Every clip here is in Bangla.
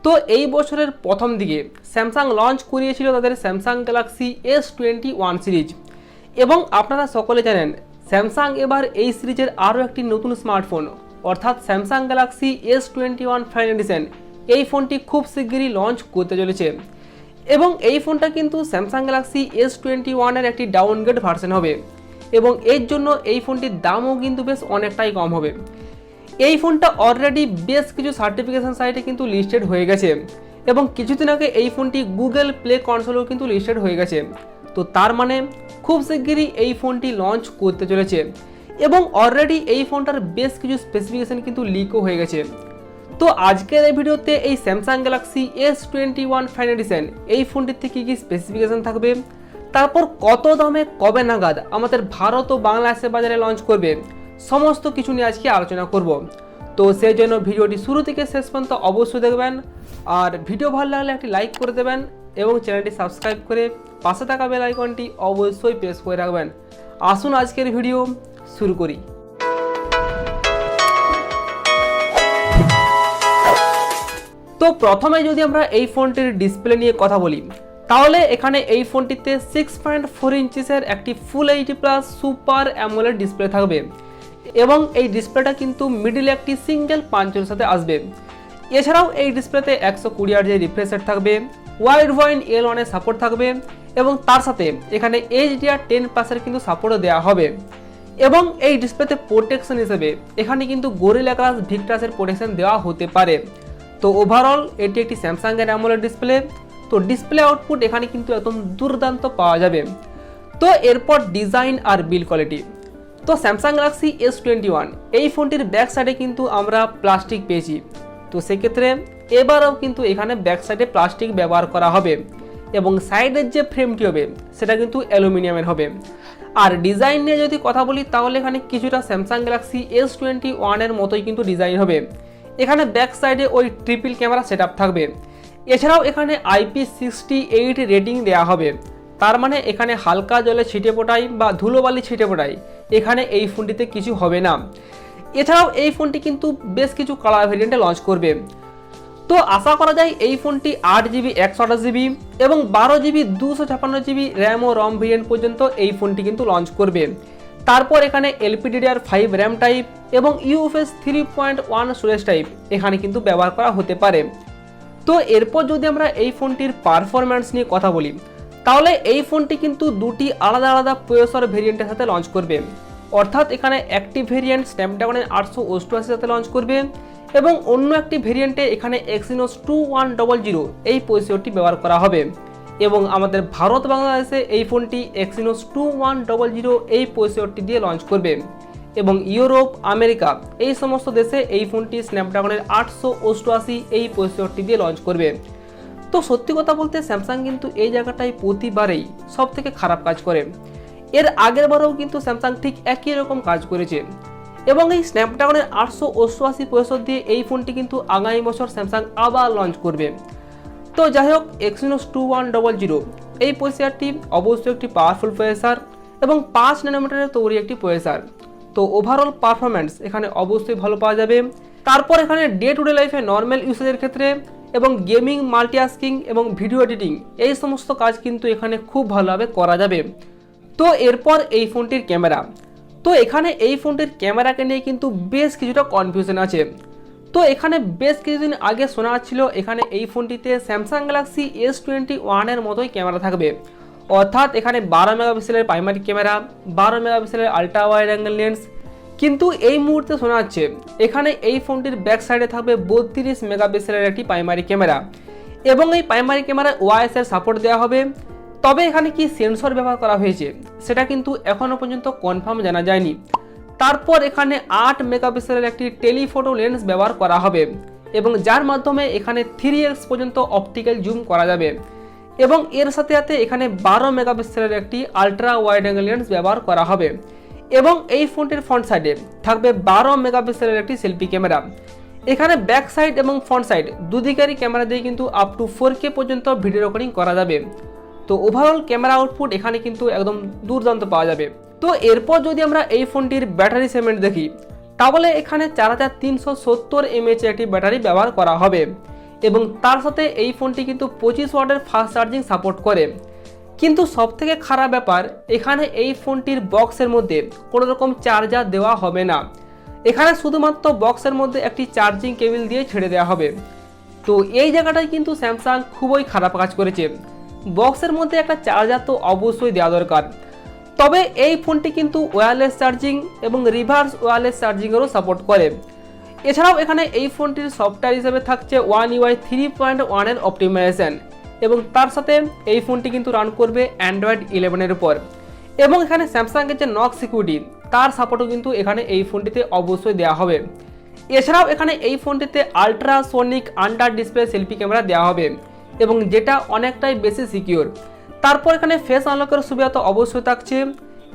তো এই বছরের প্রথম দিকে স্যামসাং লঞ্চ করিয়েছিল তাদের স্যামসাং গ্যালাক্সি S21 সিরিজ, এবং আপনারা সকলে জানেন স্যামসাং এবার এই সিরিজের আরও একটি নতুন স্মার্টফোন অর্থাৎ Samsung Galaxy S21 FE addition, এই ফোনটি খুব শিগগিরই লঞ্চ করতে চলেছে। এবং এই ফোনটা কিন্তু স্যামসাং গ্যালাক্সি S21 এর একটি ডাউনগ্রেড ভার্সন হবে, এবং এর জন্য এই ফোনটির দামও কিন্তু বেশ অনেকটাই কম হবে। এই ফোনটা অলরেডি বেশ কিছু সার্টিফিকেশন সাইটে কিন্তু লিস্টেড হয়ে গেছে, এবং কিছুদিন আগে এই ফোনটি গুগল প্লে কনসোলেও কিন্তু লিস্টেড হয়ে গেছে। তো তার মানে খুব শিগগিরই এই ফোনটি লঞ্চ করতে চলেছে, এবং অলরেডি এই ফোনটার বেশ কিছু স্পেসিফিকেশন কিন্তু লিকও হয়ে গেছে। তো আজকের এই ভিডিওতে এই Samsung Galaxy S21 FE addition এই ফোনটিতে কী কী স্পেসিফিকেশন থাকবে, তারপর কত দামে কবে নাগাদ আমাদের ভারত ও বাংলাদেশের বাজারে লঞ্চ করবে, সমস্ত কিছু নিয়ে আজকে আলোচনা করব। তো সেই জন্য ভিডিওটি শুরু থেকে শেষ পর্যন্ত অবশ্যই দেখবেন, আর ভিডিও ভালো লাগলে একটি লাইক করে দেবেন এবং চ্যানেলটি সাবস্ক্রাইব করে পাশে থাকা বেল আইকনটি অবশ্যই প্রেস করে রাখবেন। আসুন আজকের ভিডিও শুরু করি। তো প্রথমে যদি আমরা এই ফোনটির ডিসপ্লে নিয়ে কথা বলি, তাহলে এখানে এই ফোনটিতে 6.4 ইঞ্চিসের একটি full HD+ super AMOLED display থাকবে, এবং এই ডিসপ্লেটা কিন্তু মিডিলে একটি সিঙ্গেল পাঞ্চের সাথে আসবে। এছাড়াও এই ডিসপ্লেতে 120 Hz রিফ্রেশ রেট থাকবে, ওয়াইড পয়েন্ট L1 এর সাপোর্ট থাকবে, এবং তার সাথে এখানে HDR10+ এর কিন্তু সাপোর্টও দেওয়া হবে। এবং এই ডিসপ্লেতে প্রোটেকশন হিসেবে এখানে কিন্তু গরিলা গ্লাস ভিক্টাসের প্রোটেকশন দেওয়া হতে পারে। তো ওভারঅল এটি একটি স্যামসাং এর অ্যামোলেড ডিসপ্লে। তো ডিসপ্লে আউটপুট এখানে কিন্তু একদম দুর্দান্ত পাওয়া যাবে। তো এরপর ডিজাইন আর বিল্ড কোয়ালিটি। তো স্যামসাং গ্যালাক্সি S21 এই ফোনটির ব্যাক সাইডে কিন্তু আমরা প্লাস্টিক পেয়েছি। তো সেক্ষেত্রে এবারেও কিন্তু এখানে ব্যাক সাইডে প্লাস্টিক ব্যবহার করা হবে, এবং সাইডের যে ফ্রেমটি হবে সেটা কিন্তু অ্যালুমিনিয়ামের হবে। আর ডিজাইন নিয়ে যদি কথা বলি, তাহলে এখানে কিছুটা স্যামসাং গ্যালাক্সি S21 এর মতোই কিন্তু ডিজাইন হবে। এখানে ব্যাক সাইডে ওই ট্রিপল ক্যামেরা সেটআপ থাকবে। এছাড়াও এখানে IP68 রেটিং দেওয়া হবে, তার মানে এখানে হালকা জলে ছিটে ফোটাই বা ধুলোবালি ছিটে ফোটাই এখানে এই ফোনটিতে কিছু হবে না। এছাড়াও এই ফোনটি কিন্তু বেশ কিছু কালার ভেরিয়েন্টে লঞ্চ করবে। তো আশা করা যায় এই ফোনটি 8GB 128GB এবং 12GB 256GB র্যাম ও রম ভেরিয়েন্ট পর্যন্ত এই ফোনটি কিন্তু লঞ্চ করবে। তারপর এখানে LPDDR5 র্যাম টাইপ এবং UFS 3.1 স্টোরেজ টাইপ এখানে কিন্তু ব্যবহার করা হতে পারে। তো এরপর যদি আমরা এই ফোনটির পারফরম্যান্স নিয়ে কথা বলি, তাহলে এই ফোনটি কিন্তু দুটি আলাদা আলাদা প্রসেসর ভেরিয়েন্টের সাথে লঞ্চ করবে। অর্থাৎ এখানে একটি ভেরিয়েন্ট স্ন্যাপড্রাগনের 888 সাথে লঞ্চ করবে, এবং অন্য একটি ভেরিয়েন্টে এখানে Exynos 2100 এই প্রসেসরটি ব্যবহার করা হবে। এবং আমাদের ভারত বাংলাদেশে এই ফোনটি Exynos 2100 এই প্রসেসরটি দিয়ে লঞ্চ করবে, এবং ইউরোপ, আমেরিকা এই সমস্ত দেশে এই ফোনটি স্ন্যাপড্রাগনের 888 এই প্রসেসরটি দিয়ে লঞ্চ করবে। তো সত্যি কথা বলতে স্যামসাং কিন্তু এই জায়গাটাই প্রতিবারেই সব থেকে খারাপ কাজ করে। এর আগের বারেও কিন্তু স্যামসাং ঠিক একই রকম কাজ করেছে, এবং এই স্ন্যাপড্রাগনের 888 প্রসেসর দিয়ে এই ফোনটি কিন্তু আগামী বছর স্যামসাং আবার লঞ্চ করবে। তো যাই হোক, Exynos 2100 এই প্রসেসরটি অবশ্যই একটি পাওয়ারফুল প্রসেসর এবং 5 ন্যানোমিটারের তৈরি একটি প্রসেসর। তো ওভারঅল পারফরম্যান্স এখানে অবশ্যই ভালো পাওয়া যাবে। তারপর এখানে ডে টু ডে লাইফে নর্মাল ইউসেজের ক্ষেত্রে এবং গেমিং, মাল্টিটাস্কিং এবং ভিডিও এডিটিং এই সমস্ত কাজ কিন্তু এখানে খুব ভালোভাবে করা যাবে। তো এরপর এই ফোনটির ক্যামেরা। তো এখানে এই ফোনটির ক্যামেরাকে নিয়ে কিন্তু বেশ কিছুটা কনফিউশন আছে। তো এখানে বেশ কিছুদিন আগে শোনা যাচ্ছিল এখানে এই ফোনটিতে স্যামসাং গ্যালাক্সি S21 এর মতোই ক্যামেরা থাকবে, অর্থাৎ এখানে 12 মেগাপিক্সেলের প্রাইমারি ক্যামেরা, 12 মেগাপিক্সেলের আলট্রা ওয়াইড অ্যাঙ্গেল লেন্স। কিন্তু এই মুহূর্তে শোনা যাচ্ছে এখানে এই ফোনটির ব্যাক সাইডে থাকবে 32 মেগাপিক্সেলের একটি প্রাইমারি ক্যামেরা, এবং এই প্রাইমারি ক্যামেরায় OIS এর সাপোর্ট দেওয়া হবে। তবে এখানে কি সেন্সর ব্যবহার করা হয়েছে সেটা কিন্তু এখনও পর্যন্ত কনফার্ম জানা যায়নি। তারপর এখানে 8 মেগাপিক্সেলের একটি টেলিফোটো লেন্স ব্যবহার করা হবে, এবং যার মাধ্যমে এখানে 3x পর্যন্ত অপটিক্যাল জুম করা যাবে, এবং এর সাথে সাথে এখানে 12 মেগাপিক্সেলের একটি আলট্রা ওয়াইড অ্যাঙ্গেল লেন্স ব্যবহার করা হবে, এবং এই ফোনটির ফ্রন্ট সাইডে থাকবে 12 মেগাপিক্সেলের একটি সেলফি ক্যামেরা। এখানে ব্যাক সাইড এবং ফ্রন্ট সাইড দুদিকেরই ক্যামেরা দিয়ে কিন্তু আপ টু 4K পর্যন্ত ভিডিও রেকর্ডিং করা যাবে। তো ওভারঅল ক্যামেরা আউটপুট এখানে কিন্তু একদম দুর্দান্ত পাওয়া যাবে। তো এরপর যদি আমরা এই ফোনটির ব্যাটারি সেগমেন্ট দেখি, তাহলে এখানে 4370 mAh একটি ব্যাটারি ব্যবহার করা হবে, এবং তার সাথে এই ফোনটি কিন্তু 25 ওয়াটের ফাস্ট চার্জিং সাপোর্ট করে। কিন্তু সবথেকে খারাপ ব্যাপার, এখানে এই ফোনটির বক্সের মধ্যে কোনো রকম চার্জার দেওয়া হবে না। এখানে শুধুমাত্র বক্সের মধ্যে একটি চার্জিং কেবল দিয়ে ছেড়ে দেওয়া হবে। তো এই জায়গাটায় কিন্তু স্যামসাং খুবই খারাপ কাজ করেছে। বক্সের মধ্যে একটা চার্জার তো অবশ্যই দেওয়া দরকার। তবে এই ফোনটি কিন্তু ওয়্যারলেস চার্জিং এবং রিভার্স ওয়্যারলেস চার্জিংয়েরও সাপোর্ট করে। এছাড়াও এখানে এই ফোনটির সফটওয়্যার হিসেবে থাকছে One UI 3.1 এর অপটিমাইজেশন এবং তার সাথে এই ফোনটি কিন্তু রান করবে অ্যান্ড্রয়েড 11 এর উপর। এবং এখানে স্যামসাংয়ের যে নক সিকিউরিটি তার সাপোর্টও কিন্তু এখানে এই ফোনটিতে অবশ্যই দেওয়া হবে। এছাড়াও এখানে এই ফোনটিতে ultrasonic under display selfie camera দেওয়া হবে এবং যেটা অনেকটাই বেশি সিকিউর। তারপর এখানে ফেস আনলকের সুবিধা তো অবশ্যই থাকছে।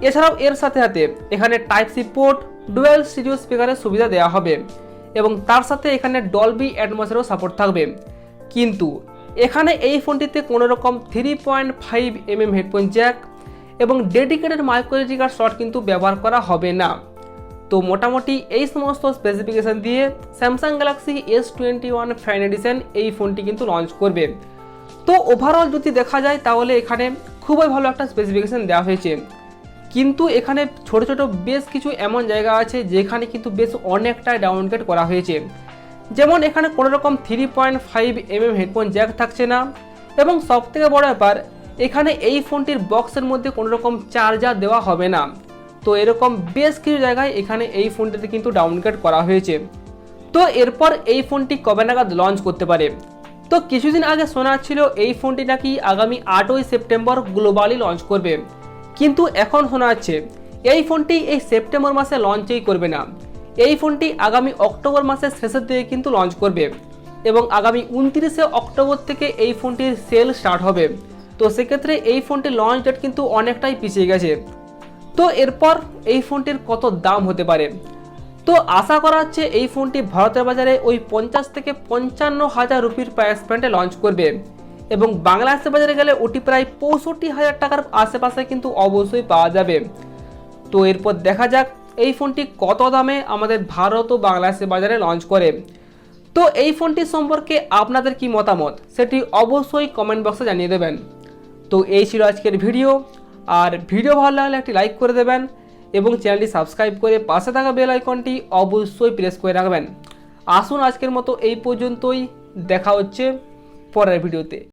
এছাড়াও এর সাথে সাথে এখানে type C port, dual stereo স্পিকারের সুবিধা দেওয়া হবে এবং তার সাথে এখানে ডলবি অ্যাটমসেরও সাপোর্ট থাকবে। কিন্তু এখানে এই ফোনটিতে কোনো রকম 3.5 mm হেডফোন জ্যাক এবং dedicated micro SD card slot কিন্তু ব্যবহার করা হবে না। তো মোটামুটি এই সমস্ত স্পেসিফিকেশন দিয়ে Samsung Galaxy S21 FE addition এই ফোনটি কিন্তু লঞ্চ করবে। তো ওভারঅল যদি দেখা যায় তাহলে এখানে খুবই ভালো একটা স্পেসিফিকেশন দেওয়া হয়েছে। কিন্তু এখানে ছোট ছোট বেশ কিছু এমন জায়গা আছে যেখানে কিন্তু বেশ অনেকটা ডাউনগ্রেড করা হয়েছে। যেমন এখানে কোনো রকম 3.5 mm হেডফোন জ্যাক থাকছে না এবং সবথেকে বড় ব্যাপার, এখানে এই ফোনটির বক্সের মধ্যে কোনো রকম চার্জার দেওয়া হবে না। তো এরকম বেশ কিছু জায়গায় এখানে এই ফোনটিতে কিন্তু ডাউনগ্রেড করা হয়েছে। তো এরপর এই ফোনটি কবে নাগাদ লঞ্চ করতে পারে? তো কিছুদিন আগে শোনা ছিল এই ফোনটি নাকি আগামী 8ই সেপ্টেম্বর গ্লোবালি লঞ্চ করবে, কিন্তু এখন শোনা যাচ্ছে এই ফোনটি এই সেপ্টেম্বর মাসে লঞ্চই করবে না। এই ফোনটি আগামী অক্টোবর মাসের শেষের দিকে কিন্তু লঞ্চ করবে এবং আগামী 29শে অক্টোবর থেকে এই ফোনটির সেল স্টার্ট হবে। তো সেক্ষেত্রে এই ফোনটির লঞ্চ ডেট কিন্তু অনেকটাই পিছিয়ে গেছে। তো এরপর এই ফোনটির কত দাম হতে পারে? তো আশা করা হচ্ছে এই ফোনটি ভারতের বাজারে ওই 50 থেকে 55,000 রুপির প্রাইস পয়েন্টে লঞ্চ করবে এবং বাংলাদেশের বাজারে গেলে ওটি প্রায় 65,000 টাকার আশেপাশে কিন্তু অবশ্যই পাওয়া যাবে। তো এরপর দেখা যাক এই ফোনটি কত দামে আমাদের ভারত ও বাংলাদেশের বাজারে লঞ্চ করে। তো এই ফোনটি সম্পর্কে আপনাদের কি মতামত সেটি অবশ্যই কমেন্ট বক্সে জানিয়ে দেবেন। তো এই ছিল আজকের ভিডিও, আর ভিডিও ভালো লাগলে একটি লাইক করে দেবেন এবং চ্যানেলটি সাবস্ক্রাইব করে পাশে থাকা বেল আইকনটি অবশ্যই প্রেস করে রাখবেন। আসুন আজকের মতো এই পর্যন্তই, দেখা হচ্ছে পরের ভিডিওতে।